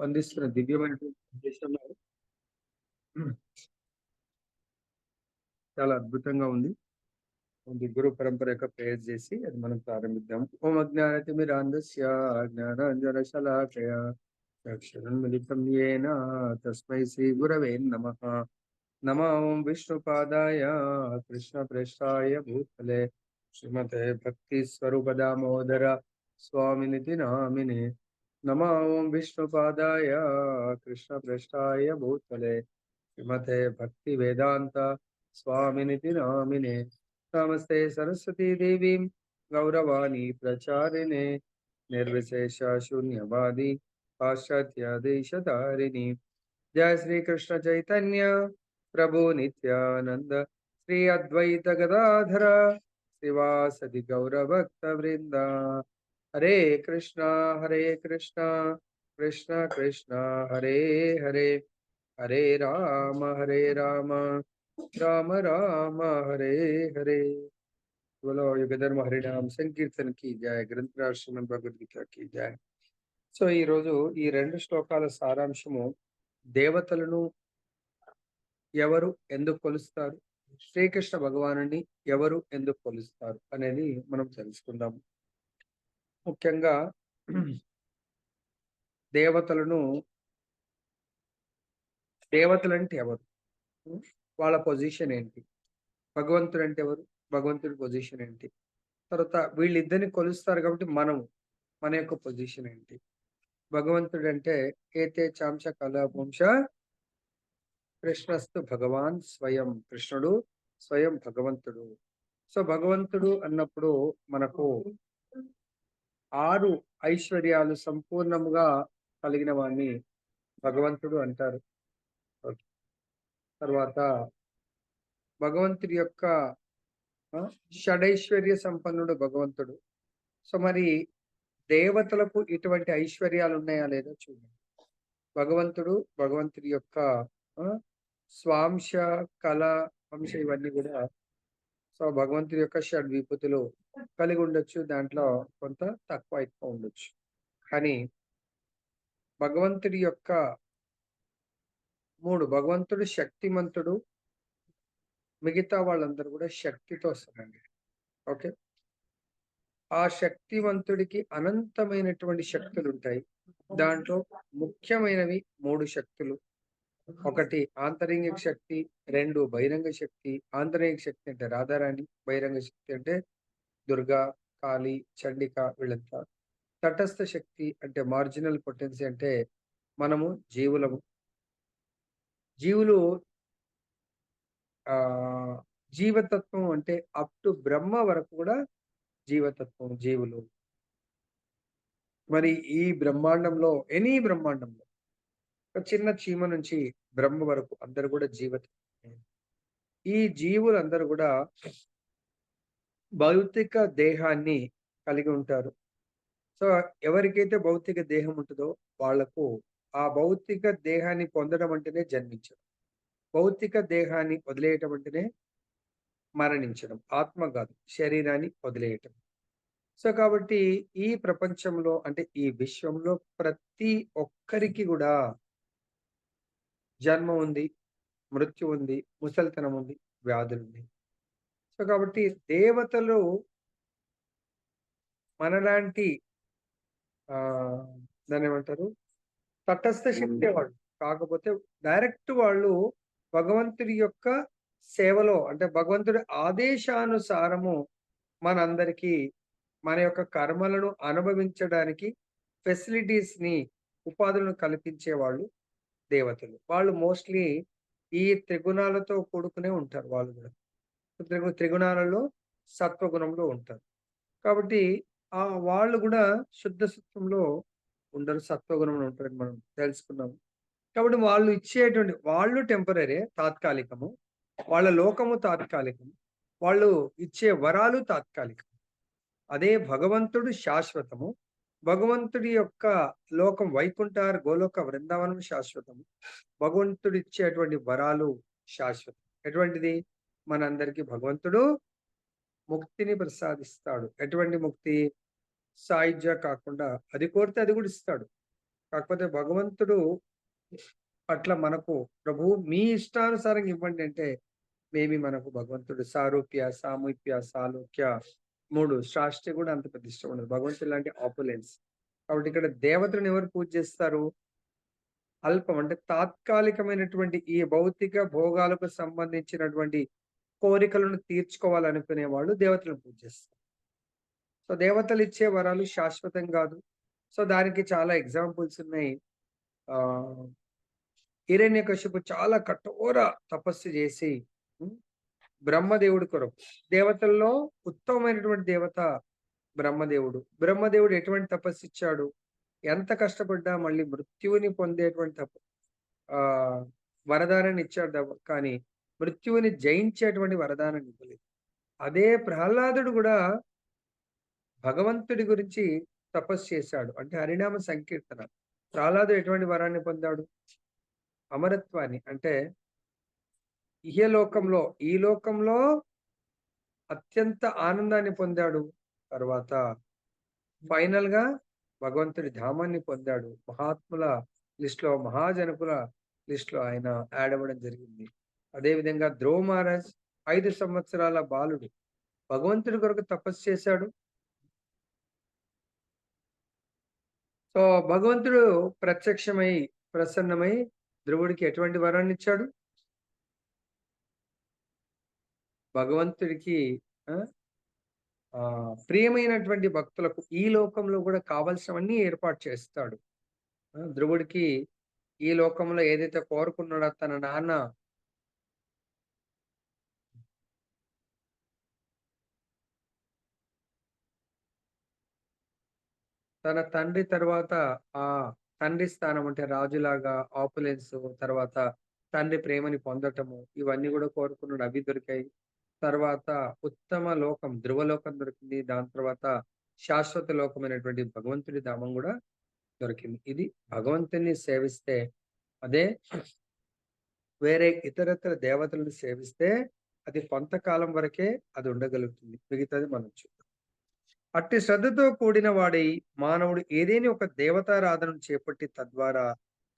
అందిస్తున్న దివ్యమైనటువంటి సందేశంలో చాలా అద్భుతంగా ఉంది. ముందు గురు పరంపర యొక్క ప్రేయర్ చేసి అది మనం ప్రారంభిద్దాం. ఓం అజ్ఞానతిమిరాంధస్య జ్ఞానాంజనశలాకయ చక్షురున్మిలితం యేన తస్మై శ్రీ గురవే నమః. నమో ఓం విష్ణుపాదాయ కృష్ణప్రేష్ఠాయ భూతలే శ్రీమతే భక్తి స్వరూప దామోదర స్వామినితి నామినే. నమో ఓం విష్ణుపాదాయ కృష్ణప్రేష్ఠాయ భూతలే శ్రీమతే భక్తి వేదాంత స్వామినితి నామినే. నమస్తే సరస్వతీ దేవీం గౌరవాణి ప్రచారిణే నిర్విశేష శూన్యవాది పాశ్చాత్య దేశధారిణి. జయ శ్రీ కృష్ణ చైతన్య ప్రభు నిత్యానంద శ్రీ అద్వైత గదాధర శ్రీవాసది గౌరభక్త వృంద. హరే కృష్ణ కృష్ణ కృష్ణ హరే హరే, హరే రామ రామ రామ హరే హరే. बोलो युगधर्म हरिनाम संकीर्तन की जय, ग्रंथराज श्रीमद् భగవద్గీత की जय. సో ఈ రోజు ఈ రెండు శ్లోకాల సారాంశము దేవతలను ఎవరు ఎందుకు కొలుస్తారు, శ్రీకృష్ణ భగవానుని ఎవరు ఎందుకు కొలుస్తారు అనేది మనం తెలుసుకుందాము. ముఖ్యంగా దేవతలంటే ఎవరు, వాళ్ళ పొజిషన్ ఏంటి, భగవంతుడు అంటే ఎవరు, భగవంతుడి పొజిషన్ ఏంటి, తర్వాత వీళ్ళిద్దరిని కొలుస్తారు కాబట్టి మన యొక్క పొజిషన్ ఏంటి. భగవంతుడు అంటే ఏతే చాంశ కళ వంశ కృష్ణస్తు భగవాన్ స్వయం, కృష్ణుడు స్వయం భగవంతుడు. సో భగవంతుడు అన్నప్పుడు మనకు 6 ఐశ్వర్యాలు సంపూర్ణముగా కలిగిన వాడిని భగవంతుడు అంటారు. తర్వాత భగవంతుడి యొక్క షడైశ్వర్య సంపన్నుడు భగవంతుడు. సో మరి దేవతలకు ఇటువంటి ఐశ్వర్యాలు ఉన్నాయా లేదా చూడండి. భగవంతుడి యొక్క స్వాంశ కళ వంశ ఇవన్నీ కూడా సో భగవంతుడి యొక్క షడ్ విభూతులు కలిగి ఉండొచ్చు, దాంట్లో కొంత తక్కువ ఎక్కువ ఉండొచ్చు. కానీ భగవంతుడి యొక్క భగవంతుడు శక్తిమంతుడు, మిగతా వాళ్ళందరూ కూడా శక్తితో వస్తారండి. ఓకే, ఆ శక్తివంతుడికి అనంతమైనటువంటి శక్తులు ఉంటాయి. దాంట్లో ముఖ్యమైనవి 3 శక్తులు. 1 ఆంతరింగిక శక్తి, 2 బహిరంగ శక్తి. ఆంతరింగిక శక్తి అంటే రాధారాణి, బహిరంగ శక్తి అంటే దుర్గా, కాళీ, చండిక వీళ్ళంతా. తటస్థ శక్తి అంటే మార్జినల్ పొటెన్సీ అంటే మనము జీవులు జీవతత్వం అంటే అప్ టు బ్రహ్మ వరకు కూడా జీవతత్వం జీవులు. మరి ఈ బ్రహ్మాండంలో బ్రహ్మాండంలో ఒక చిన్న చీమ నుంచి బ్రహ్మ వరకు అందరు కూడా జీవతత్వం. ఈ జీవులందరూ కూడా భౌతిక దేహాన్ని కలిగి ఉంటారు. సో ఎవరికైతే భౌతిక దేహం ఉంటుందో వాళ్లకు ఆ భౌతిక దేహాన్ని పొందడం అంటేనే జన్మించడం, భౌతిక దేహాన్ని వదిలేయటం అంటేనే మరణించడం. ఆత్మ కాదు, శరీరాన్ని వదిలేయటం. సో కాబట్టి ఈ ప్రపంచంలో అంటే ఈ విశ్వంలో ప్రతి ఒక్కరికి కూడా జన్మ ఉంది, మృత్యు ఉంది, ముసలితనం ఉంది, వ్యాధులు ఉన్నాయి. సో కాబట్టి దేవతలు మనలాంటి దాన్ని ఏమంటారు, తటస్థ శక్తి వాళ్ళు. కాకపోతే డైరెక్ట్ వాళ్ళు భగవంతుడి యొక్క సేవలో అంటే భగవంతుడి ఆదేశానుసారము మనందరికీ మన యొక్క కర్మలను అనుభవించడానికి ఫెసిలిటీస్ని, ఉపాధులను కల్పించే వాళ్ళు దేవతలు. వాళ్ళు మోస్ట్లీ ఈ త్రిగుణాలతో కూడుకునే ఉంటారు. వాళ్ళు కూడా త్రిగుణాలలో సత్వగుణంలో ఉంటారు. కాబట్టి వాళ్ళు కూడా శుద్ధ సత్వంలో ఉండరు, సత్వగుణంలో ఉంటారని మనం తెలుసుకున్నాము. కాబట్టి వాళ్ళు టెంపరీ, తాత్కాలికము. వాళ్ళ లోకము తాత్కాలికము, వాళ్ళు ఇచ్చే వరాలు తాత్కాలికము. అదే భగవంతుడు శాశ్వతము. భగవంతుడి యొక్క లోకం వైకుంఠార్ గోలోక వృందావనం శాశ్వతము. భగవంతుడు ఇచ్చేటువంటి వరాలు శాశ్వతం. ఎటువంటిది? మనందరికీ భగవంతుడు ముక్తిని ప్రసాదిస్తాడు. ఎటువంటి ముక్తి? సాయుధ్య కాకుండా అది కోరితే అది కూడా ఇస్తాడు. కాకపోతే భగవంతుడు పట్ల మనకు ప్రభువు మీ ఇష్టానుసారంగా ఇవ్వండి అంటే, మనకు భగవంతుడు సారూప్య, సామీప్య, సాలోక్య 3 షాష్ట కూడా అంత పెద్ద ఇష్టం ఉండదు. భగవంతుడు లాంటి ఆపులెన్స్. కాబట్టి ఇక్కడ దేవతలను ఎవరు పూజ చేస్తారు? అల్పం అంటే తాత్కాలికమైనటువంటి ఈ భౌతిక భోగాలకు సంబంధించినటువంటి కోరికలను తీర్చుకోవాలనుకునే వాళ్ళు దేవతలను పూజ చేస్తారు. సో, దేవతలు ఇచ్చే వరాలు శాశ్వతం గాదు. సో, దానికి చాలా ఎగ్జాంపుల్స్ ఉన్నాయి. ఆహ్, హిరణ్యకశిపు చాలా కఠోర తపస్సు చేసి హ్మ్. బ్రహ్మదేవుడి కొరకు. దేవతల్లో ఉత్తమమైనటువంటి దేవత బ్రహ్మదేవుడు. బ్రహ్మదేవుడు ఎటువంటి తపస్సిచ్చాడు? ఎంత కష్టపడ్డా మళ్ళీ మృత్యువుని పొందేటువంటి ఆహ్, వరదానాన్ని ఇచ్చాడు కానీ మృత్యువుని జయించేటువంటి వరదానాన్ని ఇవ్వలేదు. అదే ప్రహ్లాదుడు గూడా భగవంతుడి గురించి తపస్సు చేశాడు. అంటే హరినామ సంకీర్తన. ప్రహ్లాదుడు ఎటువంటి వరాన్ని పొందాడు? అమరత్వాన్ని. అంటే ఇహలోకంలో, ఈ లోకంలో అత్యంత ఆనందాన్ని పొందాడు. తర్వాత ఫైనల్‌గా భగవంతుడి ధామాన్ని పొందాడు. మహాత్ముల లిస్ట్‌లో, మహాజనకుల లిస్ట్‌లో ఆయన యాడ్ అవ్వడం జరిగింది. అదే విధంగా ధ్రువ మహారాజ్ 5 సంవత్సరాల బాలుడు. భగవంతుడి కొరకు తపస్సు చేశాడు. సో, భగవంతుడు ప్రత్యక్షమై, ప్రసన్నమై ధ్రువుడికి ఎటువంటి వరాన్నిచ్చాడు? భగవంతుడికి ఆ! ప్రియమైనటువంటి భక్తులకు ఈ లోకంలో గూడా కావాల్సినవన్నీ ఏర్పాటు చేస్తాడు. ధ్రువుడికి ఈ లోకంలో ఏదైతే కోరుకున్నాడో తన నాన్న తన తండ్రి తర్వాత ఆ తండ్రి స్థానం అంటే రాజులాగా ఆపులెన్స్ తర్వాత తండ్రి ప్రేమని పొందటము ఇవన్నీ గూడా కోరుకున్నాడు. అవి దొరికాయి. తర్వాత ఉత్తమ లోకం ధ్రువలోకం దొరికింది. దాని తర్వాత శాశ్వత లోకమైనటువంటి భగవంతుడి ధామం గూడా దొరికింది. ఇది భగవంతుడిని సేవిస్తే అదే వేరే ఇతరత్ర దేవతలను సేవిస్తే అది కొంతకాలం వరకే అది ఉండగలుగుతుంది. మిగతాది మనం చూద్దాం. అట్టి శ్రద్ధతో కూడిన వాడై మానవుడు ఏదేని ఒక దేవతారాధనను చేపట్టి తద్వారా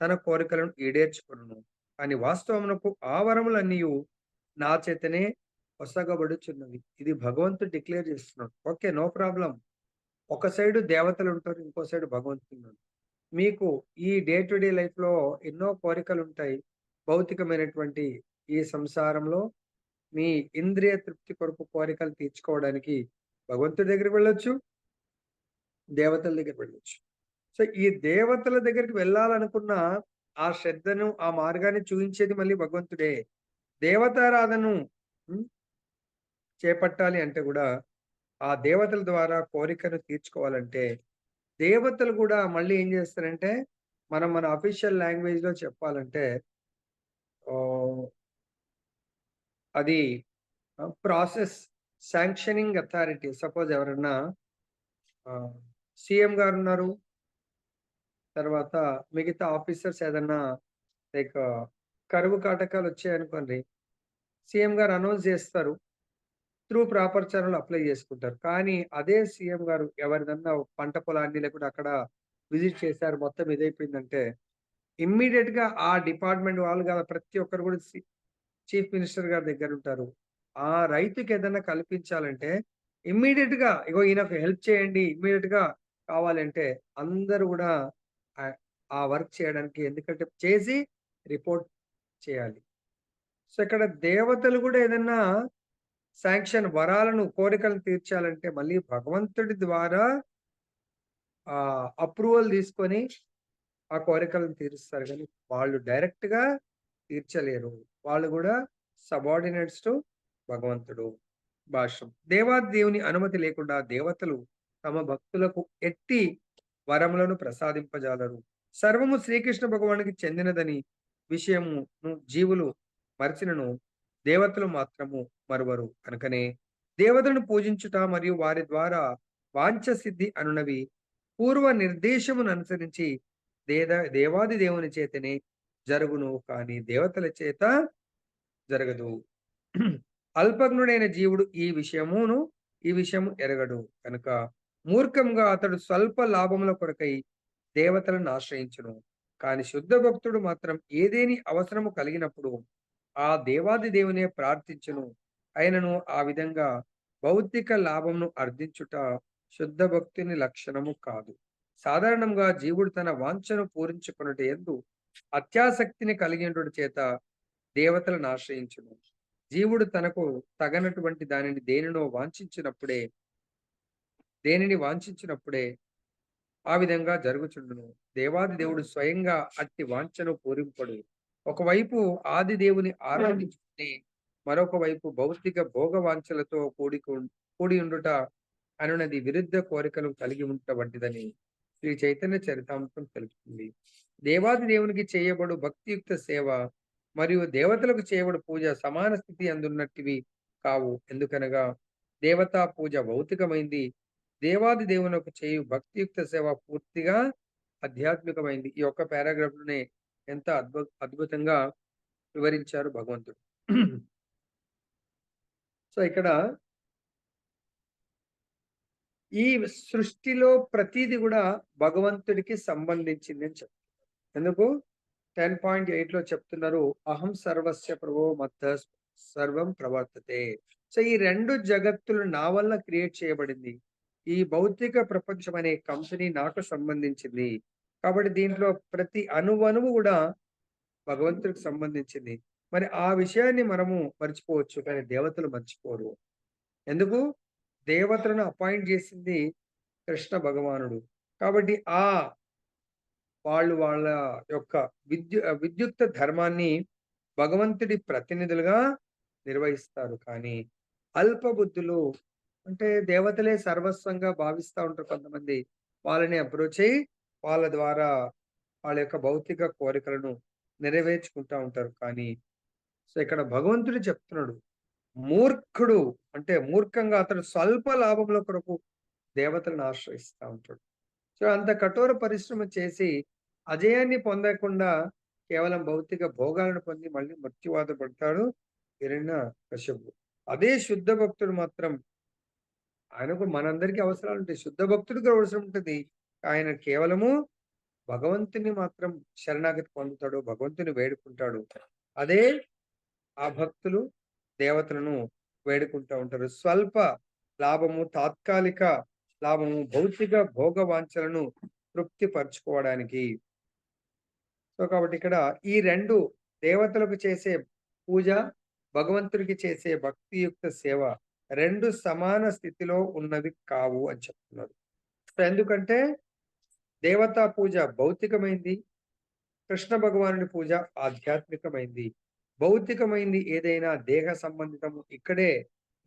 తన కోరికలను ఈడేర్చుకొనును. కానీ వాస్తవమునకు ఆ వరములన్నీయు నా చేతనే ఒసగబడుచున్నవి. ఇది భగవంతుడు డిక్లేర్ చేస్తున్నాడు. ఓకే. No problem. ఒక సైడు దేవతలుంటారు. ఇంకో సైడు భగవంతుడున్నాడు. మీకు ఈ డే టు డే లైఫ్‌లో ఎన్నో కోరికలుంటాయి. భౌతికమైనటువంటి ఈ సంసారంలో మీ ఇంద్రియ తృప్తి కొరకు కోరికలు తీర్చుకోవడానికి భగవంతుడి దగ్గరికి వెళ్ళొచ్చు. దేవతల దగ్గరికి వెళ్ళొచ్చు. సో, ఈ దేవతల దగ్గరికి వెళ్ళాలనుకున్న ఆ శ్రద్ధను, ఆ మార్గాన్ని చూయించేది మళ్ళీ భగవంతుడే. దేవతారాధనను హ్మ్. చేపట్టాలి అంటే గూడా, ఆ దేవతల ద్వారా కోరికను తీర్చుకోవాలంటే, దేవతలు గూడా మళ్ళీ ఏం జేస్తారంటే, మన అఫీషియల్ లాంగ్వేజ్‌లో చెప్పాలంటే ఆహ్, అది ప్రాసెస్ శాంక్షనింగ్ అథారిటీ. సపోజ్ ఎవరన్నా ఆహ్, సీఎం గారున్నారు. తర్వాత మిగతా ఆఫీసర్స్ ఏదన్నా లైక్ కరువు కాటకాలొచ్చాయనుకోండి, సీఎం గారు అనౌన్స్ జేస్తారు. త్రూ ప్రాపర్ ఛానెల్ అప్లై జేసుకుంటారు. కానీ అదే సీఎం గారు ఎవరిదన్నా పంట పొలాన్ని లేకుంటే అక్కడ విజిట్ చేశారు. మొత్తం ఇదైపోయిందంటే ఇమ్మీడియేట్‌గా ఆ డిపార్ట్‌మెంట్ వాళ్ళు గాదు ప్రతి ఒక్కరు గూడా చీఫ్ మినిస్టర్ గారి దగ్గరుంటారు. ఆ రైతుకేదన్నా కల్పించాలంటే ఇమ్మీడియేట్‌గా ఇగో ఈయనకు హెల్ప్ చేయండి. ఇమ్మీడియేట్‌గా కావాలంటే అందరూ గూడా ఆహ్, ఆ వర్క్ చేయడానికి ఎందుకంటే చేసి రిపోర్ట్ చేయాలి. సో, ఇక్కడ దేవతలు గూడా ఏదన్నా కోరికలను తీర్చాలంటే మళ్ళీ భగవంతుడి ద్వారా అప్రూవల్ తీసుకొని ఆ కోరికలను తీరుస్తారు గానీ, వాళ్ళు డైరెక్ట్‌గా తీర్చలేరు. వాళ్ళు గూడా సబార్డినేట్స్ టు భగవంతుడు. భాష్యం. దేవాది దేవుని అనుమతి లేకుండా దేవతలు తమ భక్తులకు ఎట్టి వరములను ప్రసాదింపజాలరు. సర్వము శ్రీకృష్ణ భగవానునికి చెందినదని విషయమును జీవులు మరచినను దేవతలు మాత్రము మరువరు. కనుకనే దేవతలను పూజించుట మరియు వారి ద్వారా వాంఛ సిద్ధి అనునవి పూర్వ నిర్దేశమును అనుసరించి దేవాది దేవుని చేతనే జరుగును కానీ దేవతల చేత జరగదు. అల్పజ్ఞుడైన జీవుడు ఈ విషయము ఎరగడు. కనుక మూర్ఖంగా అతడు స్వల్ప లాభముల కొరకై దేవతలను ఆశ్రయించును. కానీ శుద్ధ భక్తుడు మాత్రం ఏదేని అవసరము కలిగినప్పుడు ఆ దేవాది దేవునే ప్రార్థించును. అయినను ఆ విధంగా భౌతిక లాభమును అర్థించుట శుద్ధ భక్తుని లక్షణము కాదు. సాధారణంగా జీవుడు తన వాంఛను పూరించుకొనుట యందు అత్యాసక్తిని కలిగినటువంటి చేత దేవతలను ఆశ్రయించును. జీవుడు తనకు తగనటువంటి దేనిని వాంఛించినప్పుడే ఆ విధంగా జరుగుచుండును. దేవాది దేవుడు స్వయంగా అట్టి వాంఛను పూరింపడు. ఒకవైపు ఆది దేవుని ఆరాధించుకుని మరొక వైపు భౌతిక భోగ వాంఛలతో కూడి ఉండుట అనునది విరుద్ధ కోరికలు కలిగి ఉంట వంటిదని శ్రీ చైతన్య చరితామృతం తెలుపుతుంది. దేవాది దేవునికి చేయబడు భక్తియుక్త సేవ మరియు దేవతలకు చేయబడు పూజ సమాన స్థితి అందున్నట్టివి కావు. ఎందుకనగా దేవతా పూజ భౌతికమైంది. దేవాది దేవునకు చేయు భక్తియుక్త సేవ పూర్తిగా ఆధ్యాత్మికమైంది. ఈ ఒక్క పారాగ్రాఫ్ లోనే ఎంత అద్భుతంగా వివరించారు భగవంతుడు. సో ఇక్కడ ఈ సృష్టిలో ప్రతీది కూడా భగవంతుడికి సంబంధించింది అని చెప్తారు. ఎందుకు 10.8 చెప్తున్నారు, అహం సర్వస్య ప్రభో మత్త సర్వం ప్రవర్తతే. సో ఈ రెండు జగత్తులు నా వల్ల క్రియేట్ చేయబడింది. ఈ భౌతిక ప్రపంచం అనే కంపెనీ నాకు సంబంధించింది. కాబట్టి దీంట్లో ప్రతి అణువణువు కూడా భగవంతుడికి సంబంధించింది. మరి ఆ విషయాన్ని మనము మర్చిపోవచ్చు, కానీ దేవతలు మర్చిపోరు. ఎందుకు? దేవతలను అపాయింట్ చేసింది కృష్ణ భగవానుడు. కాబట్టి వాళ్ళ యొక్క విద్యుక్త ధర్మాన్ని భగవంతుడి ప్రతినిధులుగా నిర్వహిస్తారు. కానీ అల్ప బుద్ధులు, అంటే దేవతలే సర్వస్వంగా భావిస్తూ ఉంటారు కొంతమంది. వాళ్ళని అప్రోచ్ అయ్యి వాళ్ళ ద్వారా వాళ్ళ యొక్క భౌతిక కోరికలను నెరవేర్చుకుంటా ఉంటారు. కానీ సో ఇక్కడ భగవంతుడు చెప్తున్నాడు, మూర్ఖుడు అంటే మూర్ఖంగా అతడు స్వల్ప లాభముల కొరకు దేవతలను ఆశ్రయిస్తూ ఉంటాడు. సో అంత కఠోర పరిశ్రమ చేసి అజయాన్ని పొందకుండా కేవలం భౌతిక భోగాలను పొంది మళ్ళీ మృత్యువాత పడతాడు హిరణ్యకశిపుడు. అదే శుద్ధ భక్తుడు మాత్రం, ఆయనకు మనందరికీ అవసరాలు ఉంటాయి. శుద్ధ భక్తుడికి అవసరం ఉంటుంది. ఆయన కేవలము భగవంతుని మాత్రం శరణాగతి పొందుతాడు, భగవంతుని వేడుకుంటాడు. అదే ఆ భక్తులు దేవతలను వేడుకుంటూ ఉంటారు. స్వల్ప లాభము, తాత్కాలిక లాభము, భౌతిక భోగ వాంఛలను తృప్తి పరచుకోవడానికి. సో కాబట్టి ఇక్కడ ఈ రెండు, దేవతలకు చేసే పూజ, భగవంతుడికి చేసే భక్తియుక్త సేవ రెండు సమాన స్థితిలో ఉన్నవి కావు అని చెప్తున్నారు. ఎందుకంటే దేవతా పూజ భౌతికమైంది, కృష్ణ భగవానుడి పూజ ఆధ్యాత్మికమైంది. భౌతికమైంది ఏదైనా దేహ సంబంధితము, ఇక్కడే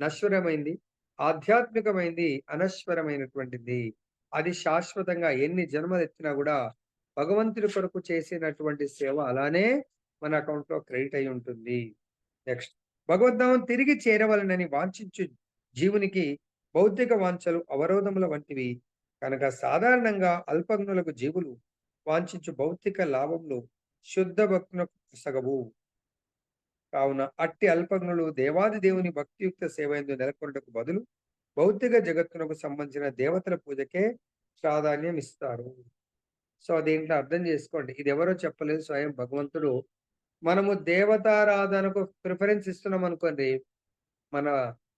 నశ్వరమైంది. ఆధ్యాత్మికమైంది అనశ్వరమైనటువంటిది. అది శాశ్వతంగా ఎన్ని జన్మలు ఎత్తినా కూడా భగవంతుడి కొరకు చేసినటువంటి సేవ అలానే మన అకౌంట్ లో క్రెడిట్ అయి ఉంటుంది. నెక్స్ట్, భగవద్ధామం తిరిగి చేరవలనని వాంఛించు జీవునికి భౌతిక వాంఛలు అవరోధముల వంటివి కనుక సాధారణంగా అల్పజ్ఞులకు జీవులు వాంఛించు భౌతిక లాభములు శుద్ధ భక్తులకు సగవు. కావున అట్టి అల్పజ్ఞులు దేవాది దేవుని భక్తియుక్త సేవ ఎందు నెలకొనుటకు బదులు భౌతిక జగత్తునకు సంబంధించిన దేవతల పూజకే ప్రాధాన్యం ఇస్తారు. సో దీంట్లో అర్థం చేసుకోండి, ఇది ఎవరో చెప్పలేదు, స్వయం భగవంతుడు. మనము దేవతారాధనకు ప్రిఫరెన్స్ ఇస్తున్నాం అనుకోండి, మన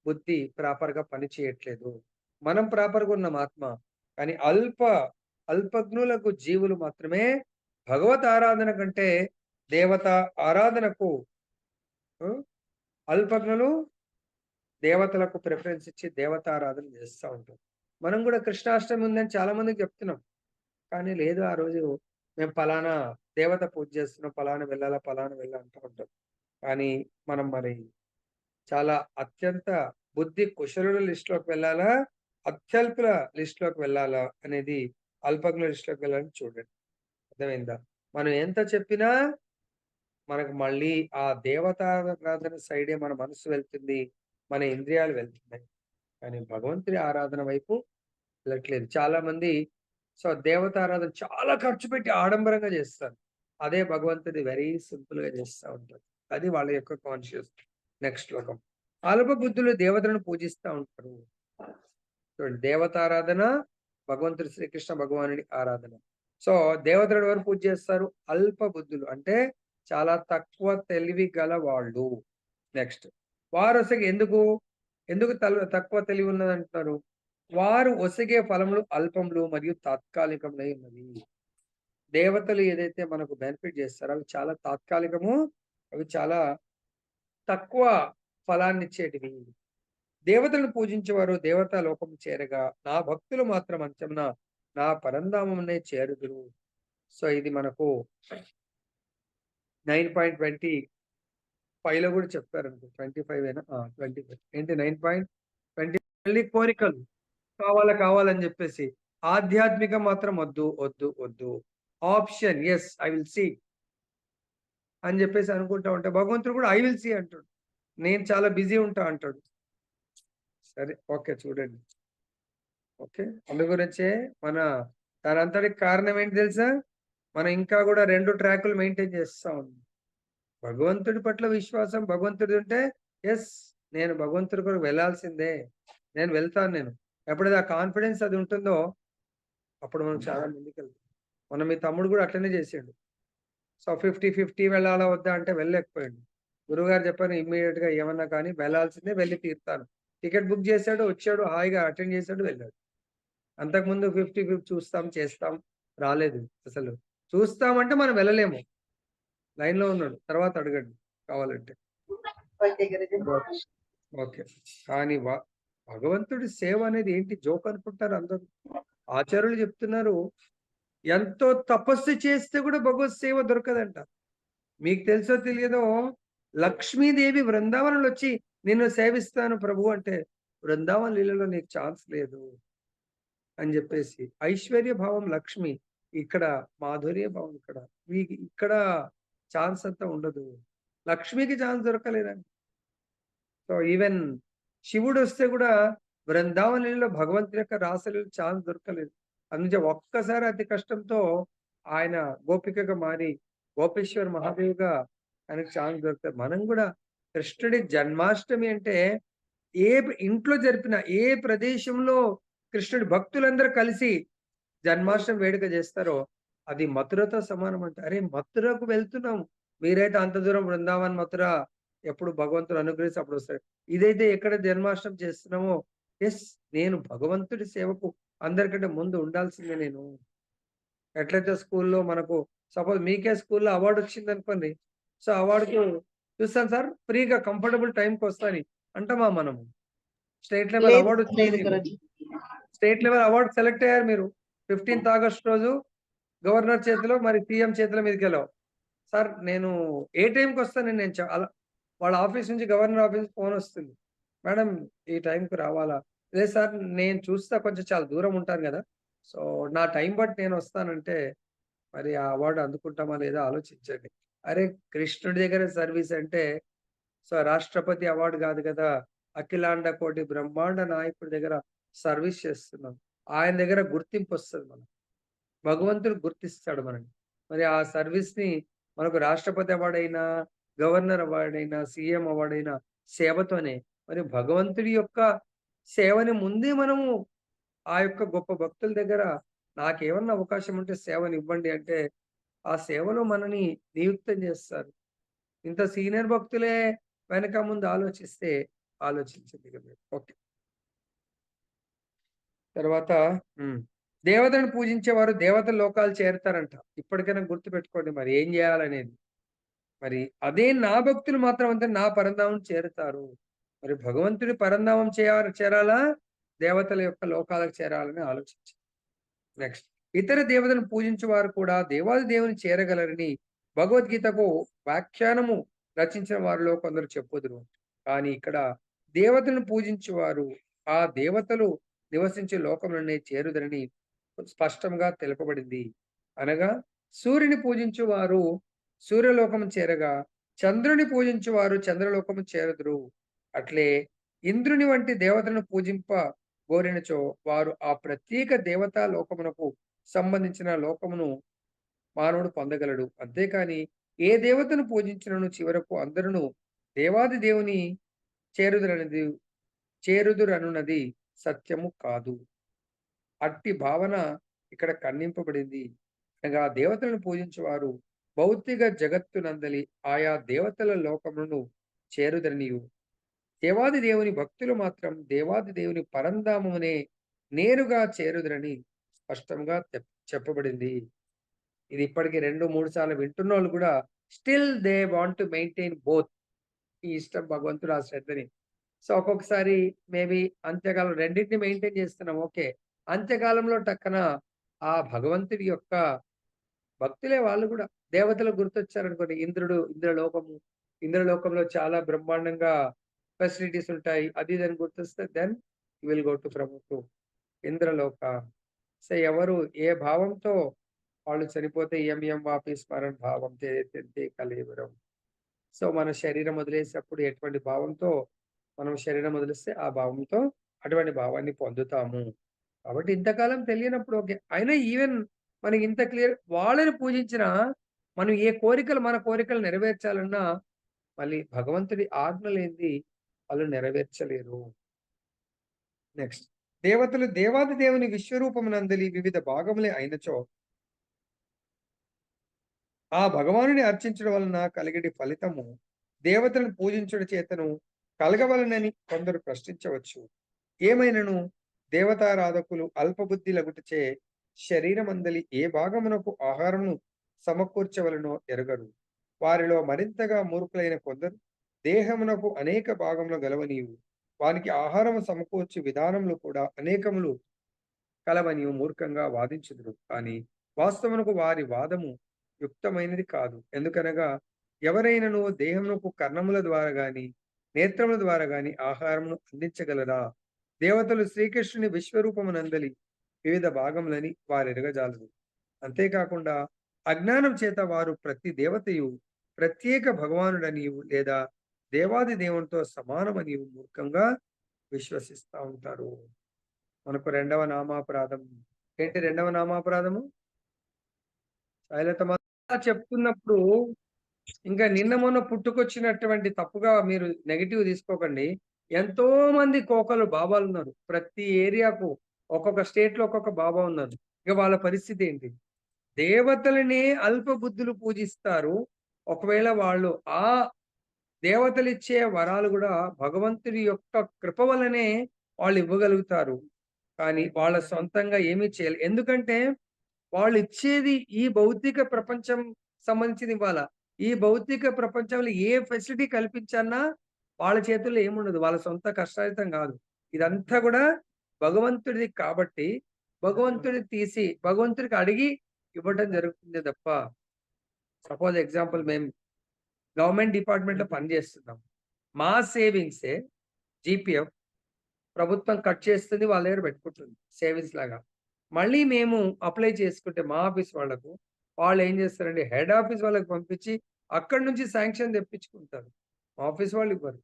బుద్ధి ప్రాపర్ గా పని చేయట్లేదు. మనం ప్రాపర్ గా ఉన్నాం ఆత్మ, కానీ అల్పజ్ఞులకు జీవులు మాత్రమే భగవత్ ఆరాధన కంటే దేవత ఆరాధనకు, అల్పజ్ఞులు దేవతలకు ప్రిఫరెన్స్ ఇచ్చి దేవతారాధన చేస్తూ ఉంటాం. మనం కూడా కృష్ణాష్టమి ఉందని చాలా మందికి చెప్తున్నాం, కానీ లేదు ఆ రోజు మేము పలానా దేవత పూజ చేస్తున్నాం, పలానా వెళ్ళాలా అంటూ ఉంటాం. కానీ మనం మరి చాలా అత్యంత బుద్ధి కుశలుల లిస్టులోకి వెళ్ళాలా, అత్యల్పుల లిస్టులోకి వెళ్ళాలా అనేది, అల్పజ్ఞుల లిస్టులోకి వెళ్ళాలని చూడండి. అర్థమైందా? మనం ఎంత చెప్పినా మనకు మళ్ళీ ఆ దేవతారాధన సైడే మన మనసు వెళ్తుంది, మన ఇంద్రియాలు వెళ్తున్నాయి. కానీ భగవంతుడి ఆరాధన వైపు వెళ్ళట్లేదు చాలా మంది. సో దేవతారాధన చాలా ఖర్చు పెట్టి ఆడంబరంగా చేస్తారు. అదే భగవంతుడి వెరీ సింపుల్ గా చేస్తూ ఉంటారు. అది వాళ్ళ యొక్క కాన్షియస్. నెక్స్ట్ శ్లోకం, అల్ప బుద్ధులు దేవతలను పూజిస్తూ ఉంటారు. చూడండి, దేవతారాధన, భగవంతుడి శ్రీకృష్ణ భగవానుడి ఆరాధన. సో దేవతలు ఎవరు పూజ చేస్తారు? అల్ప బుద్ధులు, అంటే చాలా తక్కువ తెలివి గల వాళ్ళు. నెక్స్ట్, వారు ఒసగే ఎందుకు ఎందుకు తక్కువ తెలివి ఉన్నదంటున్నారు? వారు ఒసగే ఫలములు అల్పములు మరియు తాత్కాలికములై ఉన్నవి. దేవతలు ఏదైతే మనకు బెనిఫిట్ చేస్తారో అవి చాలా తాత్కాలికము, అవి చాలా తక్కువ ఫలాన్నిచ్చేటివి. దేవతలను పూజించేవారు దేవతా లోకము చేరగా, నా భక్తులు మాత్రం అంచమున నా పరంధామమునే చేరుదురు. సో ఇది మనకు 9.25లో కూడా చెప్పారనుకో. 25 ఏనా? 25 ఏంటి 9.20, మళ్ళీ కోరికలు కావాలని చెప్పేసి. ఆధ్యాత్మికం మాత్రం వద్దు, వద్దు, వద్దు. Option yes I will see అని చెప్పేసి అనుకుంటా ఉంటే భగవంతుడు కూడా ఐ విల్ సీ అంటాడు. నేను చాలా బిజీ ఉంటా అంటాడు. సరే, ఓకే, చూడండి. ఓకే. అందు గురించే మన దానంతటికి కారణం ఏంటి తెలుసా? మనం ఇంకా కూడా 2 ట్రాకులు మెయింటైన్ చేస్తా ఉన్నాం. భగవంతుడి పట్ల విశ్వాసం భగవంతుడి ఉంటే యెస్, నేను భగవంతుడి కొరకు వెళ్ళాల్సిందే. నేను వెళ్తాను నేను. ఎప్పుడైతే ఆ కాన్ఫిడెన్స్ అది ఉంటుందో అప్పుడు మనం చాలా ముందుకెళ్తాం. మొన్న మీ తమ్ముడు కూడా అట్లనే చేసిండు. సో 50-50 వెళ్ళాలా వద్దా అంటే వెళ్ళలేకపోయాడు. గురువుగారు చెప్పారు ఇమ్మీడియేట్‌గా ఏమన్నా కానీ వెళ్ళాల్సిందే, వెళ్ళి తీరుతాను. టికెట్ బుక్ చేసాడు, వచ్చాడు, హాయిగా అటెండ్ చేసాడు, వెళ్ళాడు. అంతకుముందు 50-50 చూస్తాం, చేస్తాం, రాలేదు అసలు. చూస్తామంటే మనం వెళ్ళలేము. లైన్‌లో ఉన్నాడు. తర్వాత అడగండి కావాలంటే. ఓకే. కానీ భగవంతుడి సేవ అనేది ఏంటి జోక్ అనుకుంటారు అందరూ. ఆచార్యులు చెప్తున్నారు, ఎంతో తపస్సు చేస్తే కూడా భగవత్ సేవ దొరకదంట. మీకు తెలుసో తెలియదో లక్ష్మీదేవి బృందావనంలో వచ్చి నిన్ను సేవిస్తాను ప్రభు అంటే, బృందావన లీలలో నీకు ఛాన్స్ లేదు అని చెప్పేసి. ఐశ్వర్య భావం లక్ష్మి, ఇక్కడ మాధుర్య భావం ఇక్కడ. ఇక్కడ ఛాన్స్ అంతా ఉండదు. లక్ష్మికి ఛాన్స్ దొరకలేదండి. సో ఈవెన్ శివుడొస్తే కూడా బృందావనంలో భగవంతుని యొక్క రాసలీల ఛాన్స్ దొరకలేదు. అందుకే ఒక్కసారి అతి కష్టంతో ఆయన గోపికగా మారి గోపేశ్వర్ మహాదేవ్‌గా ఆయనకు ఛాన్స్ దొరుకుతది. మనం కూడా కృష్ణుడి జన్మాష్టమి అంటే ఇంట్లో జరిపిన ఏ ప్రదేశంలో కృష్ణుడి భక్తులందరూ కలిసి జన్మాష్టమి వేడుక చేస్తారో అది మథురతో సమానం అంట. అరే! మథురకు వెళ్తున్నాం. మీరైతే అంత దూరం బృందావన్, మథుర ఎప్పుడు భగవంతుడు అనుగ్రహిస్తే అప్పుడొస్తాడు. ఇదైతే ఎక్కడ జన్మాష్టమి చేస్తున్నామో యెస్, నేను భగవంతుడి సేవకు అందరికంటే ముందు ఉండాల్సిందే నేను. ఎట్లయితే స్కూల్లో మనకు సపోజ్ మీకే స్కూల్లో అవార్డ్ వచ్చిందనుకోండి. సో, అవార్డ్‌కు చూస్తాను సార్ ఫ్రీగా కంఫర్టబుల్ టైమ్‌కొస్తా అంటామా మనము? స్టేట్ లెవెల్ లేదు అవార్డ్ లేదు వచ్చింది. Guruji. State level award select అయ్యారు మీరు. 15థ్ ఆగస్ట్ రోజు గవర్నర్ చేతిలో మరి సీఎం చేతుల మీదకెళ్ళావు. సార్ నేను ఏ టైంకొస్తానండి నేను అలా వాళ్ళ ఆఫీస్ నుంచి గవర్నర్ ఆఫీస్ ఫోనొస్తుంది. మేడం ఈ టైంకి రావాలా? లేదు సార్ నేను చూస్తా కొంచెం చాలా దూరం ఉంటాను గదా! సో, నా టైం బట్టి నేనొస్తానంటే మరి ఆ అవార్డ్ అందుకుంటామా లేదా ఆలోచించండి. అరే! కృష్ణుడి దగ్గర సర్వీస్ అంటే సో, రాష్ట్రపతి అవార్డ్ గాదు గదా! అఖిలాండ కోటి బ్రహ్మాండ నాయకుడి దగ్గర సర్వీస్ చేస్తున్నాం. ఆయన దగ్గర గుర్తింపొస్తది మనకు. భగవంతుడు గుర్తిస్తాడు మనల్ని. మరి ఆ సర్వీస్‌ని మనకు రాష్ట్రపతి అవార్డ్ అయినా, గవర్నర్ అవార్డ్ అయినా, సీఎం అవార్డ్ అయినా సేవతోనే. మరి భగవంతుడి యొక్క సేవని ముందే మనము ఆ యొక్క గొప్ప భక్తుల దగ్గర నాకేమన్నా అవకాశం ఉంటే సేవనివ్వండి అంటే, ఆ సేవలో మనని నియుక్తం చేస్తారు. ఇంత సీనియర్ భక్తులే వెనక ముందు ఆలోచిస్తే ఆలోచించండి ఇక మీరు. ఓకే. తర్వాత హ్మ్. దేవతలను పూజించేవారు దేవతల లోకాలు చేరుతారంట. ఇప్పటికైనా గుర్తుపెట్టుకోండి మరి ఏం జేయాలనేది. మరి అదే నా భక్తులు మాత్రం అంతే నా పరంధామం చేరుతారు. మరి భగవంతుడి పరంధామం చేరాలా? దేవతల యొక్క లోకాలకు చేరాలని ఆలోచించండి. నెక్స్ట్, ఇతర దేవతలను పూజించువారు కూడా దేవాది దేవుని చేరగలరని భగవద్గీతకు వ్యాఖ్యానము రచించిన వారిలో కొందరు చెప్పుదురు. కానీ ఇక్కడ దేవతలను పూజించువారు ఆ దేవతలు నివసించే లోకములనే చేరుదరని స్పష్టంగా తెలుపబడింది. అనగా సూర్యుని పూజించువారు సూర్యలోకము చేరగా, చంద్రుని పూజించువారు చంద్రలోకము చేరుదురు. అట్లే ఇంద్రుని వంటి దేవతలను పూజింప గోరినచో వారు ఆ ప్రత్యేక దేవతా లోకమునకు సంబంధించిన లోకమును మానవుడు పొందగలడు. అంతేకాని ఏ దేవతను పూజించినను చివరకు అందరును దేవాది దేవుని చేరుదురన్నది చేరుదురనున్నది సత్యము కాదు. అట్టి భావన ఇక్కడ ఖండింపబడింది. అనగా దేవతలను పూజించువారు భౌతిక జగత్తునందలి ఆయా దేవతల లోకములను చేరుదరనియు, దేవాది దేవుని భక్తులు మాత్రం దేవాది దేవుని పరంధామమునే నేరుగా చేరుదురని స్పష్టంగా చెప్పబడింది. ఇది ఇప్పటికి 2, 3 సార్లు వింటున్నోళ్ళు కూడా still they want to maintain both. ఈ ఇష్టం భగవంతుడు ఆ శ్రద్ధని. సో, ఒక్కొక్కసారి మేబీ అంత్యకాలం రెండిటిని మెయింటైన్ చేస్తున్నాం. ఓకే. అంత్యకాలంలో టక్కన ఆ భగవంతుడి యొక్క భక్తులే వాళ్ళు గూడా. దేవతలు గుర్తొచ్చారనుకోండి. ఇంద్రలోకము. ఇంద్రలోకంలో చాలా బ్రహ్మాండంగా ఫెసిలిటీస్ ఉంటాయి. అది ఇది అని గుర్తొస్తే then you will go to promote Indraloka. So, ఎవరు ఏ భావంతో వాళ్ళు చనిపోతే యం యం వాపి స్మరన్ భావం తే తెంతే కలేవరం. సో, మన శరీరం వదిలేసేటప్పుడు ఎటువంటి భావంతో మనం శరీరం వదిలేస్తే ఆ భావంతో అటువంటి భావాన్ని పొందుతాము. కాబట్టి ఇంతకాలం తెలియనప్పుడు ఓకే. అయినా ఈవెన్ మనకి ఇంత క్లియర్ వాళ్ళని పూజించినా మనం ఏ కోరికలు మన కోరికలు నెరవేర్చాలన్నా మళ్ళీ భగవంతుడి ఆజ్ఞ లేనిది వాళ్ళు నెరవేర్చలేరు. నెక్స్ట్ దేవతలు దేవాది దేవుని విశ్వరూపమునందలి వివిధ భాగములే అయినచో ఆ భగవానుని అర్చించడం వలన కలిగడి ఫలితము దేవతలను పూజించుట చేతను కలగవలనని కొందరు ప్రశ్నించవచ్చు. ఏమైనను దేవతారాధకులు అల్పబుద్ధి లగుటచే శరీరమందలి ఏ భాగమునకు ఆహారమును సమకూర్చవలనో ఎరగరు. వారిలో మరింతగా మూర్ఖులైన కొందరు దేహమునకు అనేక భాగములు గలవనీయు, వానికి ఆహారము సమకూర్చు విధానములు కూడా అనేకములు కలవని మూర్ఖంగా వాదించుదురు. కానీ వాస్తవమునకు వారి వాదము యుక్తమైనది కాదు. ఎందుకనగా ఎవరైనను దేహమునకు కర్ణముల ద్వారా గాని, నేత్రముల ద్వారా గాని ఆహారమును అందించగలరా? దేవతలు శ్రీకృష్ణుని విశ్వరూపమునందలి వివిధ భాగములని వారెరగజాలరు. అంతేకాకుండా అజ్ఞానం చేత వారు ప్రతి దేవతయు ప్రత్యేక భగవానుడనియు లేదా దేవాది దేవునితో సమానమనియు మూర్ఖంగా విశ్వసిస్తా ఉంటారు. మనకు రెండవ నామాపరాధం. ఏంటి రెండవ నామాపరాధము? శైలతమాత చెప్తున్నప్పుడు ఇంకా నిన్న మొన్న పుట్టుకొచ్చినటువంటి తప్పుగా మీరు నెగెటివ్ తీసుకోకండి. ఎంతో మంది కోకలు బాబాలున్నారు. ప్రతి ఏరియాకు ఒక్కొక్క స్టేట్‌లో ఒక్కొక్క బాబా ఉన్నారు. ఇక వాళ్ళ పరిస్థితి ఏంటి? దేవతలనే అల్ప బుద్ధులు పూజిస్తారు. ఒకవేళ వాళ్ళు ఆ దేవతలిచ్చే వరాలు గూడా భగవంతుడి యొక్క కృప వల్లనే వాళ్ళు ఇవ్వగలుగుతారు. కానీ వాళ్ళ సొంతంగా ఏమీ ఎందుకంటే వాళ్ళిచ్చేది ఈ భౌతిక ప్రపంచం సంబంధించింది ఇవ్వాలా. ఈ భౌతిక ప్రపంచంలో ఏ ఫెసిలిటీ కల్పించన్నా వాళ్ళ చేతుల్లో ఏముండదు. వాళ్ళ సొంత కష్టార్జితం గాదు. ఇదంతా గూడా భగవంతుడిది కాబట్టి, భగవంతుడిని తీసి భగవంతుడికి అడిగి ఇవ్వటం జరుగుతుంది తప్ప, సపోజ్ ఎగ్జాంపుల్ మేము గవర్నమెంట్ డిపార్ట్‌మెంట్‌లో పని జేస్తున్నాం. మా సేవింగ్సే జీపీఎఫ్ ప్రభుత్వం కట్ చేస్తుంది. వాళ్ళ దగ్గర పెట్టుకుంటుంది సేవింగ్స్ లాగా. మళ్ళీ మేము అప్లై చేసుకుంటే మా ఆఫీస్ వాళ్ళకు, వాళ్ళేం చేస్తారంటే హెడ్ ఆఫీస్ వాళ్ళకి పంపించి అక్కడి నుంచి శాంక్షన్ తెప్పించుకుంటారు. మా ఆఫీస్ వాళ్ళు ఇవ్వరు.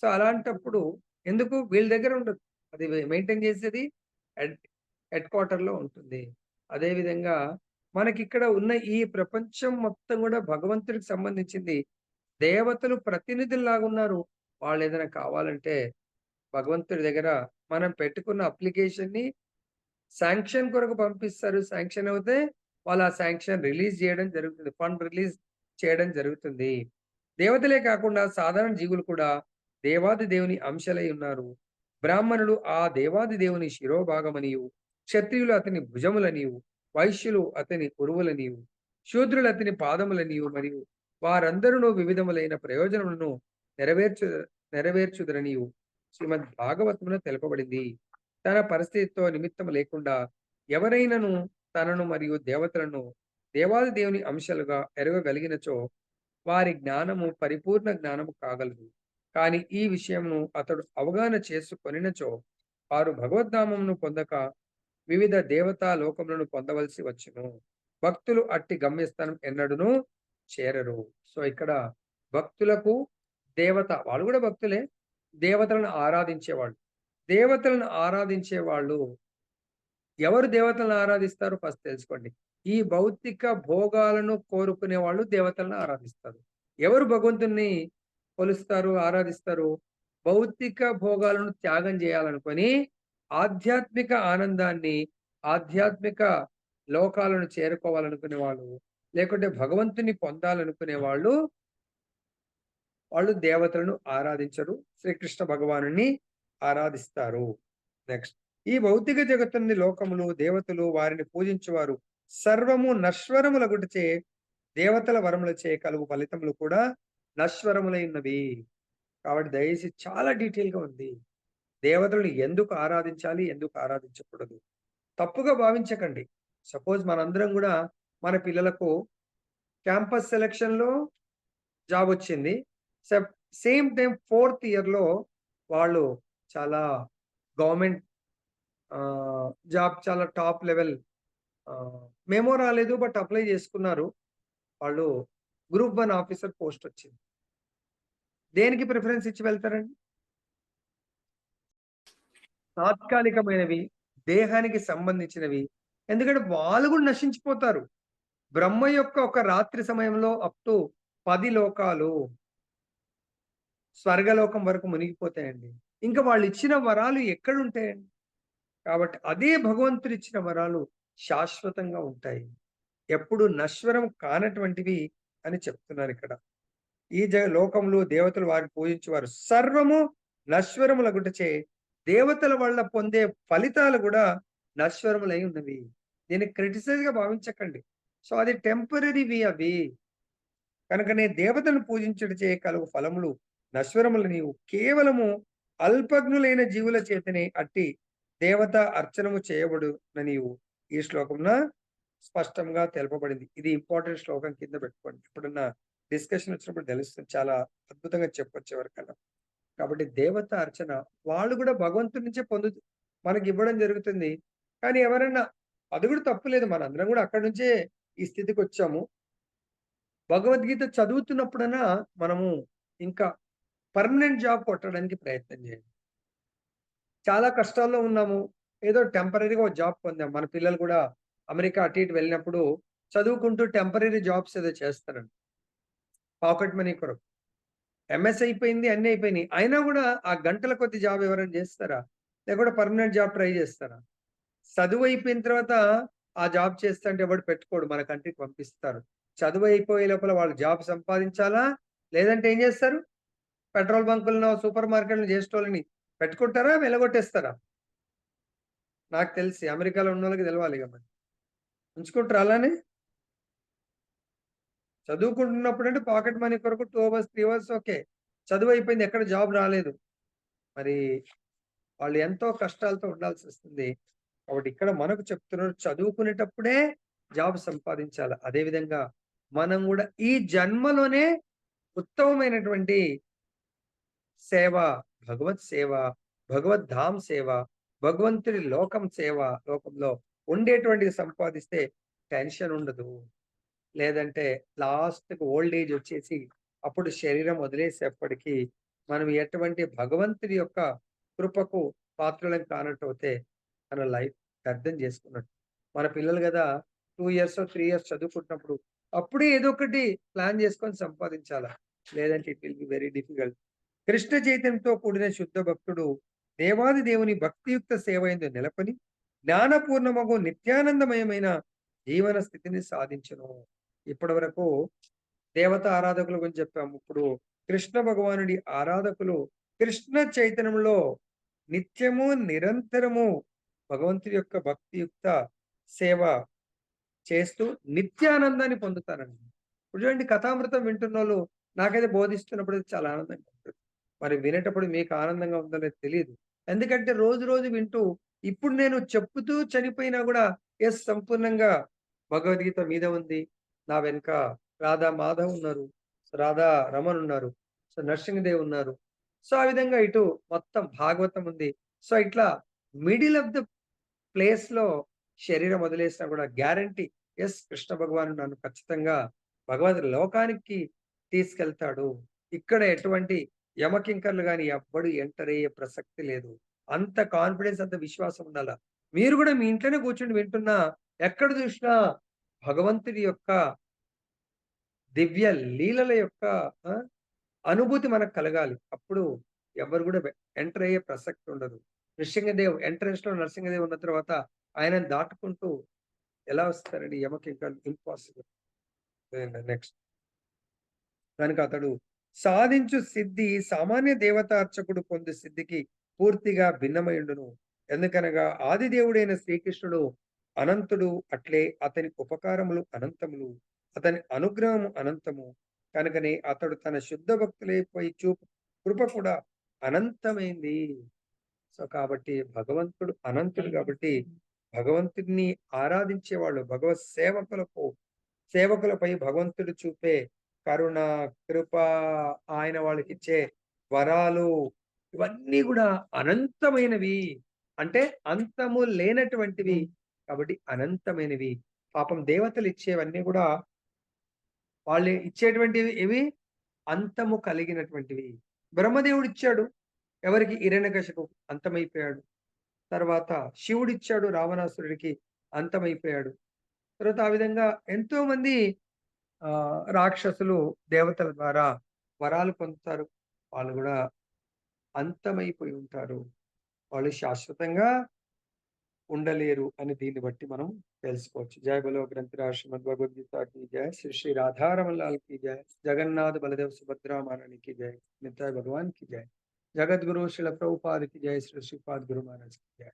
సో, అలాంటప్పుడు ఎందుకు వీళ్ళ దగ్గర ఉండదు. అది మెయింటైన్ చేసేది హెడ్ హెడ్ క్వార్టర్‌లో ఉంటుంది. అదే విధంగా మనకిక్కడ ఉన్న ఈ ప్రపంచం మొత్తం గూడా భగవంతుడికి సంబంధించింది. దేవతలు ప్రతినిధుల్లాగున్నారు. వాళ్ళేదైనా కావాలంటే భగవంతుడి దగ్గర మనం పెట్టుకున్న అప్లికేషన్‌ని శాంక్షన్ కొరకు పంపిస్తారు. శాంక్షన్ అవుతే వాళ్ళు ఆ శాంక్షన్ రిలీజ్ జేయడం జరుగుతుంది. ఫండ్ రిలీజ్ చేయడం జరుగుతుంది. దేవతలే కాకుండా సాధారణ జీవులు కూడా దేవాది దేవుని అంశలై ఉన్నారు. బ్రాహ్మణులు ఆ దేవాది దేవుని శిరోభాగమనియు, క్షత్రియులు అతని భుజములనియు, వైశ్యులు అతని ఉరువులనియు, శూద్రులు అతని పాదములనియు మరియు వారందరును వివిధములైన ప్రయోజనములను నెరవేర్చు నెరవేర్చుదరనియు శ్రీమద్ భాగవతమున తెలుపబడింది. తన పరిస్థితితో నిమిత్తం లేకుండా ఎవరైనను తనను మరియు దేవతలను దేవాది దేవుని అంశాలుగా ఎరగగలిగినచో వారి జ్ఞానము పరిపూర్ణ జ్ఞానము కాగలదు. కానీ ఈ విషయమును అతడు అవగాహన చేసుకొనినచో వారు భగవద్ధామమును పొందక వివిధ దేవతా లోకములను పొందవలసి వచ్చును. భక్తులు అట్టి గమ్యస్థానం ఎన్నడును చేరరు. సో, ఇక్కడ భక్తులకు దేవత వాళ్ళు కూడా భక్తులే. దేవతలను ఆరాధించేవాళ్ళు. దేవతలను ఆరాధించే వాళ్ళు ఎవరు దేవతలను ఆరాధిస్తారు ఫస్ట్ తెలుసుకోండి. ఈ భౌతిక భోగాలను కోరుకునే వాళ్ళు దేవతలను ఆరాధిస్తారు. ఎవరు భగవంతుడిని కొలుస్తారు, ఆరాధిస్తారు? భౌతిక భోగాలను త్యాగం చేయాలనుకొని ఆధ్యాత్మిక ఆనందాన్ని, ఆధ్యాత్మిక లోకాలను చేరుకోవాలనుకునే వాళ్ళు, లేకుంటే భగవంతుని పొందాలనుకునే వాళ్ళు, వాళ్ళు దేవతలను ఆరాధించరు. శ్రీకృష్ణ భగవానుడిని ఆరాధిస్తారు. నెక్స్ట్ ఈ భౌతిక జగత్తుని లోకములు, దేవతలు వారిని పూజించువారు సర్వము నశ్వరములగుటచే దేవతల వరములచే కలుగు ఫలితములు కూడా నశ్వరములైనవి. కాబట్టి దయచేసి చాలా డీటెయిల్‌గా ఉంది. దేవతలను ఎందుకు ఆరాధించాలి? ఎందుకు ఆరాధించకూడదు? తప్పుగా భావించకండి. సపోజ్ మనందరం గూడా మన పిల్లలకు క్యాంపస్ సెలక్షన్‌లో జాబొచ్చింది. సెప్ సేమ్ టైమ్ ఫోర్త్ ఇయర్‌లో వాళ్ళు చాలా గవర్నమెంట్ జాబ్ చాలా టాప్ లెవెల్ మెమో రాలేదు. బట్ అప్లై చేసుకున్నారు. వాళ్ళు గ్రూప్ 1 ఆఫీసర్ పోస్టొచ్చింది. దేనికి ప్రిఫరెన్స్ ఇచ్చి వెళ్తారండి? తాత్కాలికమైనవి, దేహానికి సంబంధించినవి. ఎందుకంటే వాళ్ళు గూడా నశించిపోతారు. బ్రహ్మ యొక్క ఒక రాత్రి సమయంలో అప్ టు 10 లోకాలు స్వర్గలోకం వరకు మునిగిపోతాయండి. ఇంక వాళ్ళిచ్చిన వరాలు ఎక్కడుంటాయండి? కాబట్టి అదే భగవంతుడిచ్చిన వరాలు శాశ్వతంగా ఉంటాయి. ఎప్పుడు నశ్వరం కానటువంటివి అని చెప్తున్నారిక్కడ. ఈ లోకములు దేవతలు వారిని పూజించేవారు సర్వము నశ్వరములగుటచే దేవతల వల్ల పొందే ఫలితాలు గూడా నశ్వరములై ఉన్నవి. దీన్ని క్రిటిసైజ్‌గా భావించకండి. సో, అది టెంపరరీవి అవి. కనుకనే దేవతలను పూజించుటచే కలుగు ఫలములు నశ్వరములు నీవు కేవలము అల్పజ్ఞులైన జీవుల చేతనే అట్టి దేవత అర్చనము చేయబడున నీవు ఈ శ్లోకమున స్పష్టంగా తెలుపబడింది. ఇది ఇంపార్టెంట్ శ్లోకం కింద పెట్టుకోండి. ఎప్పుడన్నా డిస్కషన్ వచ్చినప్పుడు తెలుస్తుంది. చాలా అద్భుతంగా చెప్పొచ్చు ఎవరికన్నా. కాబట్టి దేవత అర్చన వాళ్ళు కూడా భగవంతుడి నుంచే మనకివ్వడం జరుగుతుంది. కానీ ఎవరన్నా అది కూడా తప్పు లేదు. మనందరం కూడా అక్కడి నుంచే ఈ స్థితికొచ్చాము. భగవద్గీత చదువుతున్నప్పుడైనా మనము ఇంకా పర్మనెంట్ జాబ్ కొట్టడానికి ప్రయత్నం చేయండి. చాలా కష్టాల్లో ఉన్నాము. ఏదో టెంపరరీగా ఒక జాబ్ పొందాం. మన పిల్లలు కూడా అమెరికా అటు ఇటు వెళ్ళినప్పుడు చదువుకుంటూ టెంపరరీ జాబ్స్ ఏదో చేస్తారండి. పాకెట్ మనీ కొరకు. ఎంఎస్ అయిపోయింది. అన్నీ అయిపోయినాయి. అయినా గూడా ఆ గంటల కొద్ది జాబ్ ఎవరైనా జేస్తారా? లేకుంటే పర్మనెంట్ జాబ్ ట్రై జేస్తారా? చదువయిపోయిన తర్వాత ఆ జాబ్ చేస్తంటే ఎవడు పెట్టుకోడు. మన కంట్రీకి పంపిస్తారు. చదువయిపోయే లోపల వాళ్ళు జాబ్ సంపాదించాలా? లేదంటే ఏం జేస్తారు? పెట్రోల్ బంకులను, సూపర్ మార్కెట్‌లను జేసేటోళ్ళని పెట్టుకుంటారా? వెళ్లగొట్టేస్తారా? నాకు తెలిసి అమెరికాలో ఉన్నోళ్ళకి తెలవాలిగ మరి. ఉంచుకుంటారా అలానే? చదువుకుంటున్నప్పుడంటే పాకెట్ మనీ కొరకు 2 అవర్స్, 3 అవర్స్ ఓకే. చదువయిపోయింది. ఎక్కడ జాబ్ రాలేదు. మరి వాళ్ళు ఎంతో కష్టాలతో ఉండాల్సొస్తుంది. కాబట్టి ఇక్కడ మనకు చెప్తున్నారు చదువుకునేటప్పుడే జాబ్ సంపాదించాల. అదే విధంగా మనం గూడా ఈ జన్మలోనే ఉత్తమమైనటువంటి సేవ, భగవత్ సేవ, భగవద్ధామ్ సేవ, భగవంతుడి లోకంలో ఉండేటువంటిది సంపాదిస్తే టెన్షన్ ఉండదు. లేదంటే లాస్ట్‌కి ఓల్డ్ ఏజ్ వచ్చేసి అప్పుడు శరీరం వదిలేసేప్పటికి మనం ఎటువంటి భగవంతుడి యొక్క కృపకు పాత్రులం కానట్టయితే మన లైఫ్ వ్యర్థం చేసుకున్నట్టు. మన పిల్లలు గదా! 2 ఇయర్సో, 3 ఇయర్స్ చదువుకుంటున్నప్పుడు అప్పుడే ఏదో ఒకటి ప్లాన్ చేసుకొని సంపాదించాలా. లేదంటే it will be very difficult. Krishna చైతన్యంతో కూడిన శుద్ధ భక్తుడు దేవాది దేవుని భక్తియుక్త సేవయందు నెలకొని జ్ఞానపూర్ణమగు నిత్యానందమయమైన జీవన స్థితిని సాధించును. ఇప్పటివరకు దేవత ఆరాధకుల గురించి చెప్పాము. ఇప్పుడు కృష్ణ భగవానుడి ఆరాధకులు కృష్ణ చైతన్యంలో నిత్యము, నిరంతరము భగవంతుడి యొక్క భక్తియుక్త సేవ చేస్తూ నిత్యానందాన్ని పొందుతారండి. ఇప్పుడు చూడండి కథామృతం వింటున్నోళ్ళు నాకైతే బోధిస్తున్నప్పుడు చాలా ఆనందంగా ఉంటుంది. మరి వినేటప్పుడు మీకు ఆనందంగా ఉందో లేదో తెలీదు. ఎందుకంటే రోజు రోజు వింటూ ఇప్పుడు నేను చెప్పుతూ చనిపోయినా గూడా యెస్ సంపూర్ణంగా భగవద్గీత మీద ఉంది. నా వెనక రాధా మాధవ్ ఉన్నారు. రాధా రమణ్ ఉన్నారు. సో నరసింహదేవ్ ఉన్నారు. సో ఆ విధంగా ఇటు మొత్తం భాగవతం ఉంది. సో ఇట్లా మిడిల్ ఆఫ్ ద ప్లేస్‌లో శరీరం వదిలేసినా గూడా గ్యారంటీ యెస్ కృష్ణ భగవానుడు నన్ను ఖచ్చితంగా భగవద్ లోకానికి తీసుకెళ్తాడు. ఇక్కడ ఎటువంటి యమకింకర్లు గాని ఎవ్వడు ఎంటర్ అయ్యే ప్రసక్తి లేదు. అంత కాన్ఫిడెన్స్, అంత విశ్వాసం ఉండాల. మీరు గూడా మీ ఇంట్లోనే కూర్చొని వింటున్నా, ఎక్కడ చూసినా భగవంతుడి యొక్క దివ్య లీలల యొక్క ఆ! అనుభూతి మనకు కలగాలి. అప్పుడు ఎవ్వరు గూడా ఎంటర్ అయ్యే ప్రసక్తి ఉండదు. నృసింహదేవ్ ఎంట్రన్స్‌లో నరసింహదేవ్ ఉన్న తర్వాత ఆయనను దాటుకుంటూ ఎలా వస్తారండి? యమకింకలు ఇంపాసిబుల్. నెక్స్ట్ కనుక అతడు సాధించు సిద్ధి సామాన్య దేవతార్చకుడు పొందు సిద్ధికి పూర్తిగా భిన్నమైండును. ఎందుకనగా ఆది దేవుడైన శ్రీకృష్ణుడు అనంతుడు, అట్లే అతని ఉపకారములు అనంతములు, అతని అనుగ్రహము అనంతము. కనుకనే అతడు తన శుద్ధ భక్తులైపై చూపు కృప కూడా అనంతమైంది. సో, కాబట్టి భగవంతుడు అనంతుడు కాబట్టి భగవంతుడిని ఆరాధించేవాళ్ళు భగవత్ సేవకులపై భగవంతుడు చూపే కరుణ, కృప, ఆయన వాళ్ళకిచ్చే వరాలు ఇవన్నీ గూడా అనంతమైనవి. అంటే అంతము లేనటువంటివి. కాబట్టి అనంతమైనవి. పాపం దేవతలు ఇచ్చేవన్నీ గూడా వాళ్ళు ఇచ్చేటువంటివి ఇవి అంతము కలిగినటువంటివి. బ్రహ్మదేవుడిచ్చాడు. ఎవరికి? హిరణ్యకశిపు అంతమైపోయాడు. తర్వాత శివుడిచ్చాడు రావణాసురుడికి అంతమైపోయాడు. తర్వాత ఆ విధంగా ఎంతోమంది రాక్షసులు దేవతల ద్వారా వరాలు పొందుతారు. వాళ్ళు గూడా అంతమైపోయి ఉంటారు. వాళ్ళు శాశ్వతంగా ఉండలేరు అని దీన్ని బట్టి మనం తెలుసుకోవచ్చు. జై బలో గ్రంథరాజ్ శ్రీమద్ భగవద్గీత की जय, श्री श्री राधा रमन लाल की जय, जगन्नाथ बलदेव सुभद्रा महारानी की जय, नित्याय भगवान की जय, जगत गुरु श्रील प्रभुपाद की जय, श्री श्रीपाद गुरु महाराज की जय।